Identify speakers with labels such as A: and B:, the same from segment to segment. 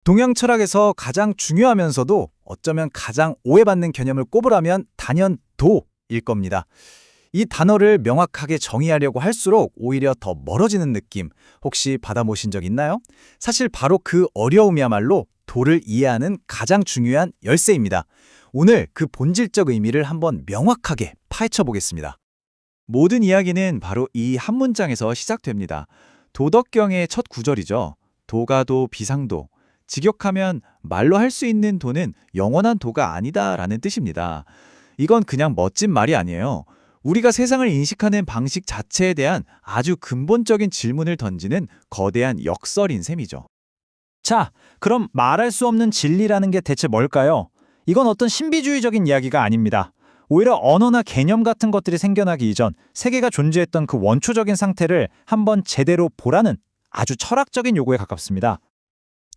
A: 동양 철학에서 가장 중요하면서도 어쩌면 가장 오해받는 개념을 꼽으라면 단연 도일 겁니다. 이 단어를 명확하게 정의하려고 할수록 오히려 더 멀어지는 느낌 혹시 받아보신 적 있나요? 사실 바로 그 어려움이야말로 도를 이해하는 가장 중요한 열쇠입니다. 오늘 그 본질적 의미를 한번 명확하게 파헤쳐 보겠습니다. 모든 이야기는 바로 이 한 문장에서 시작됩니다. 도덕경의 첫 구절이죠. 도가도 비상도. 직역하면 말로 할 수 있는 도는 영원한 도가 아니다라는 뜻입니다. 이건 그냥 멋진 말이 아니에요. 우리가 세상을 인식하는 방식 자체에 대한 아주 근본적인 질문을 던지는 거대한 역설인 셈이죠.
B: 자, 그럼 말할 수 없는 진리라는 게 대체 뭘까요? 이건 어떤 신비주의적인 이야기가 아닙니다. 오히려 언어나 개념 같은 것들이 생겨나기 이전 세계가 존재했던 그 원초적인 상태를 한번 제대로 보라는 아주 철학적인 요구에 가깝습니다.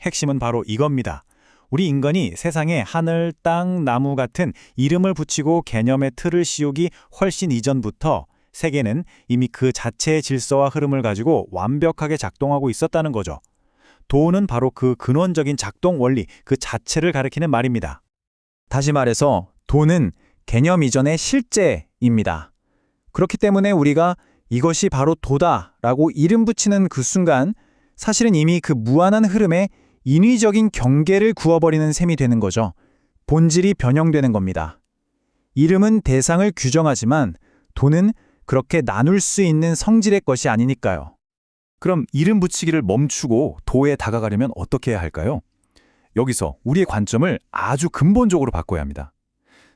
B: 핵심은 바로 이겁니다. 우리 인간이 세상에 하늘, 땅, 나무 같은 이름을 붙이고 개념의 틀을 씌우기 훨씬 이전부터 세계는 이미 그 자체의 질서와 흐름을 가지고 완벽하게 작동하고 있었다는 거죠. 도는 바로 그 근원적인 작동 원리 그 자체를 가리키는 말입니다. 다시 말해서 도는 개념 이전의 실제입니다. 그렇기 때문에 우리가 이것이 바로 도다라고 이름 붙이는 그 순간 사실은 이미 그 무한한 흐름에 인위적인 경계를 그어버리는 셈이 되는 거죠. 본질이 변형되는 겁니다. 이름은 대상을 규정하지만 도는 그렇게 나눌 수 있는 성질의 것이 아니니까요.
C: 그럼 이름 붙이기를 멈추고 도에 다가가려면 어떻게 해야 할까요? 여기서 우리의 관점을 아주 근본적으로 바꿔야 합니다.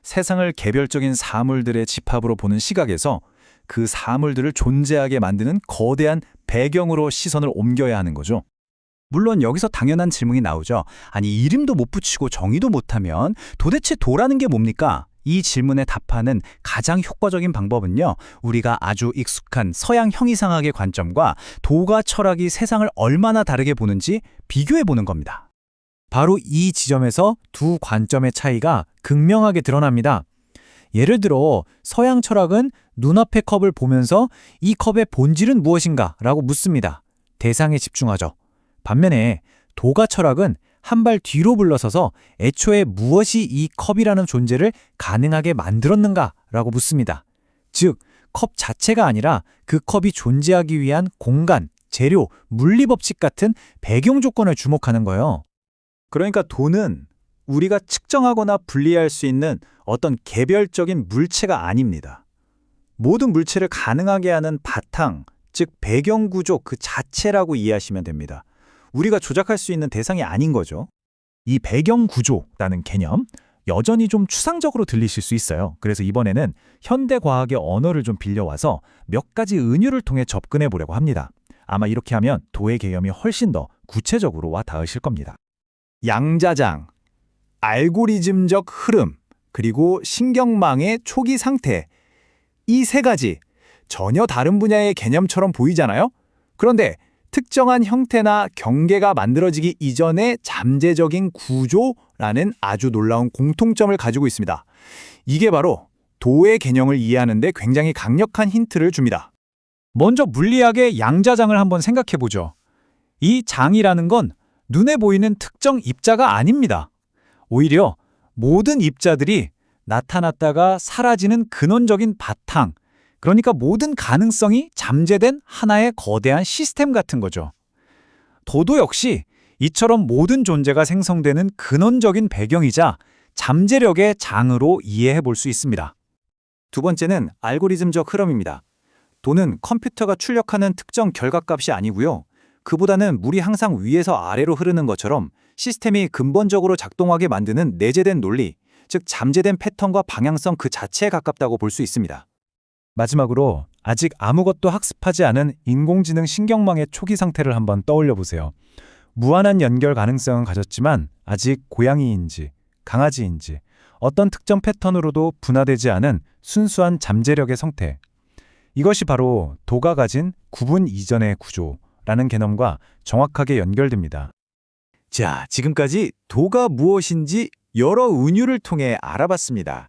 C: 세상을 개별적인 사물들의 집합으로 보는 시각에서 그 사물들을 존재하게 만드는 거대한 배경으로 시선을 옮겨야 하는 거죠.
B: 물론 여기서 당연한 질문이 나오죠. 아니, 이름도 못 붙이고 정의도 못하면 도대체 도라는 게 뭡니까? 이 질문에 답하는 가장 효과적인 방법은요, 우리가 아주 익숙한 서양 형이상학의 관점과 도가 철학이 세상을 얼마나 다르게 보는지 비교해보는 겁니다. 바로 이 지점에서 두 관점의 차이가 극명하게 드러납니다. 예를 들어 서양 철학은 눈앞의 컵을 보면서 이 컵의 본질은 무엇인가 라고 묻습니다. 대상에 집중하죠. 반면에 도가 철학은 한 발 뒤로 물러서서 애초에 무엇이 이 컵이라는 존재를 가능하게 만들었는가라고 묻습니다. 즉, 컵 자체가 아니라 그 컵이 존재하기 위한 공간, 재료, 물리법칙 같은 배경 조건을 주목하는 거예요.
A: 그러니까 도는 우리가 측정하거나 분리할 수 있는 어떤 개별적인 물체가 아닙니다. 모든 물체를 가능하게 하는 바탕, 즉 배경 구조 그 자체라고 이해하시면 됩니다. 우리가 조작할 수 있는 대상이 아닌 거죠.
C: 이 배경 구조라는 개념, 여전히 좀 추상적으로 들리실 수 있어요. 그래서 이번에는 현대 과학의 언어를 좀 빌려와서 몇 가지 은유를 통해 접근해 보려고 합니다. 아마 이렇게 하면 도의 개념이 훨씬 더 구체적으로 와 닿으실 겁니다.
A: 양자장, 알고리즘적 흐름, 그리고 신경망의 초기 상태. 이 세 가지 전혀 다른 분야의 개념처럼 보이잖아요? 그런데 특정한 형태나 경계가 만들어지기 이전의 잠재적인 구조라는 아주 놀라운 공통점을 가지고 있습니다. 이게 바로 도의 개념을 이해하는 데 굉장히 강력한 힌트를 줍니다.
B: 먼저 물리학의 양자장을 한번 생각해보죠. 이 장이라는 건 눈에 보이는 특정 입자가 아닙니다. 오히려 모든 입자들이 나타났다가 사라지는 근원적인 바탕, 그러니까 모든 가능성이 잠재된 하나의 거대한 시스템 같은 거죠. 도도 역시 이처럼 모든 존재가 생성되는 근원적인 배경이자 잠재력의 장으로 이해해 볼 수 있습니다.
A: 두 번째는 알고리즘적 흐름입니다. 도는 컴퓨터가 출력하는 특정 결과값이 아니고요. 그보다는 물이 항상 위에서 아래로 흐르는 것처럼 시스템이 근본적으로 작동하게 만드는 내재된 논리, 즉 잠재된 패턴과 방향성 그 자체에 가깝다고 볼 수 있습니다.
C: 마지막으로 아직 아무것도 학습하지 않은 인공지능 신경망의 초기 상태를 한번 떠올려 보세요. 무한한 연결 가능성은 가졌지만 아직 고양이인지 강아지인지 어떤 특정 패턴으로도 분화되지 않은 순수한 잠재력의 성태. 이것이 바로 도가 가진 구분 이전의 구조라는 개념과 정확하게 연결됩니다.
A: 자, 지금까지 도가 무엇인지 여러 은유를 통해 알아봤습니다.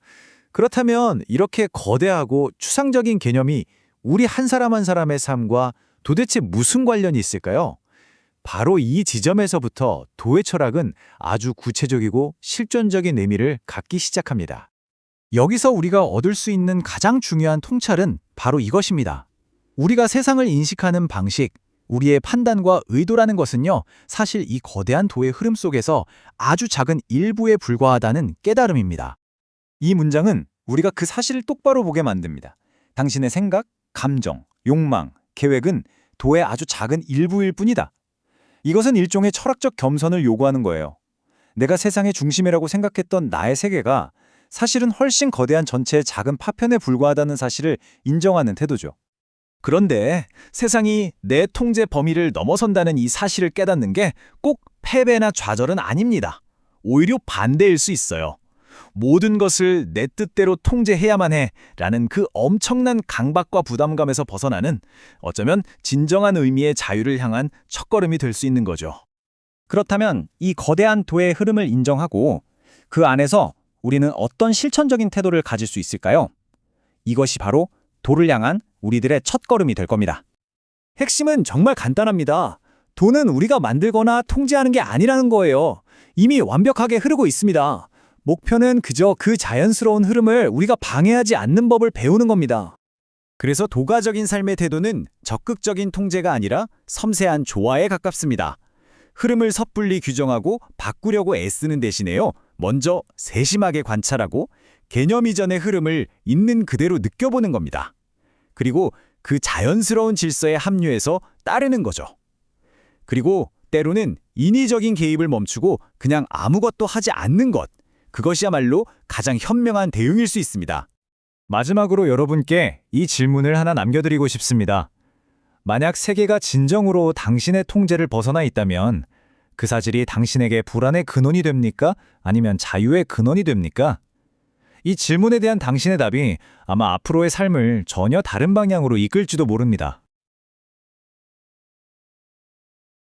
A: 그렇다면 이렇게 거대하고 추상적인 개념이 우리 한 사람 한 사람의 삶과 도대체 무슨 관련이 있을까요?
C: 바로 이 지점에서부터 도의 철학은 아주 구체적이고 실존적인 의미를 갖기 시작합니다.
A: 여기서 우리가 얻을 수 있는 가장 중요한 통찰은 바로 이것입니다. 우리가 세상을 인식하는 방식, 우리의 판단과 의도라는 것은요, 사실 이 거대한 도의 흐름 속에서 아주 작은 일부에 불과하다는 깨달음입니다.
C: 이 문장은 우리가 그 사실을 똑바로 보게 만듭니다. 당신의 생각, 감정, 욕망, 계획은 도의 아주 작은 일부일 뿐이다. 이것은 일종의 철학적 겸손을 요구하는 거예요. 내가 세상의 중심이라고 생각했던 나의 세계가 사실은 훨씬 거대한 전체의 작은 파편에 불과하다는 사실을 인정하는 태도죠.
A: 그런데 세상이 내 통제 범위를 넘어선다는 이 사실을 깨닫는 게 꼭 패배나 좌절은 아닙니다. 오히려 반대일 수 있어요. 모든 것을 내 뜻대로 통제해야만 해 라는 그 엄청난 강박과 부담감에서 벗어나는 어쩌면 진정한 의미의 자유를 향한 첫걸음이 될 수 있는 거죠.
B: 그렇다면 이 거대한 도의 흐름을 인정하고 그 안에서 우리는 어떤 실천적인 태도를 가질 수 있을까요? 이것이 바로 도를 향한 우리들의 첫걸음이 될 겁니다. 핵심은 정말 간단합니다. 도는 우리가 만들거나 통제하는 게 아니라는 거예요. 이미 완벽하게 흐르고 있습니다. 목표는 그저 그 자연스러운 흐름을 우리가 방해하지 않는 법을 배우는 겁니다.
A: 그래서 도가적인 삶의 태도는 적극적인 통제가 아니라 섬세한 조화에 가깝습니다. 흐름을 섣불리 규정하고 바꾸려고 애쓰는 대신에요. 먼저 세심하게 관찰하고 개념 이전의 흐름을 있는 그대로 느껴보는 겁니다. 그리고 그 자연스러운 질서에 합류해서 따르는 거죠. 그리고 때로는 인위적인 개입을 멈추고 그냥 아무것도 하지 않는 것, 그것이야말로 가장 현명한 대응일 수 있습니다.
C: 마지막으로 여러분께 이 질문을 하나 남겨드리고 싶습니다. 만약 세계가 진정으로 당신의 통제를 벗어나 있다면 그 사실이 당신에게 불안의 근원이 됩니까? 아니면 자유의 근원이 됩니까? 이 질문에 대한 당신의 답이 아마 앞으로의 삶을 전혀 다른 방향으로 이끌지도 모릅니다.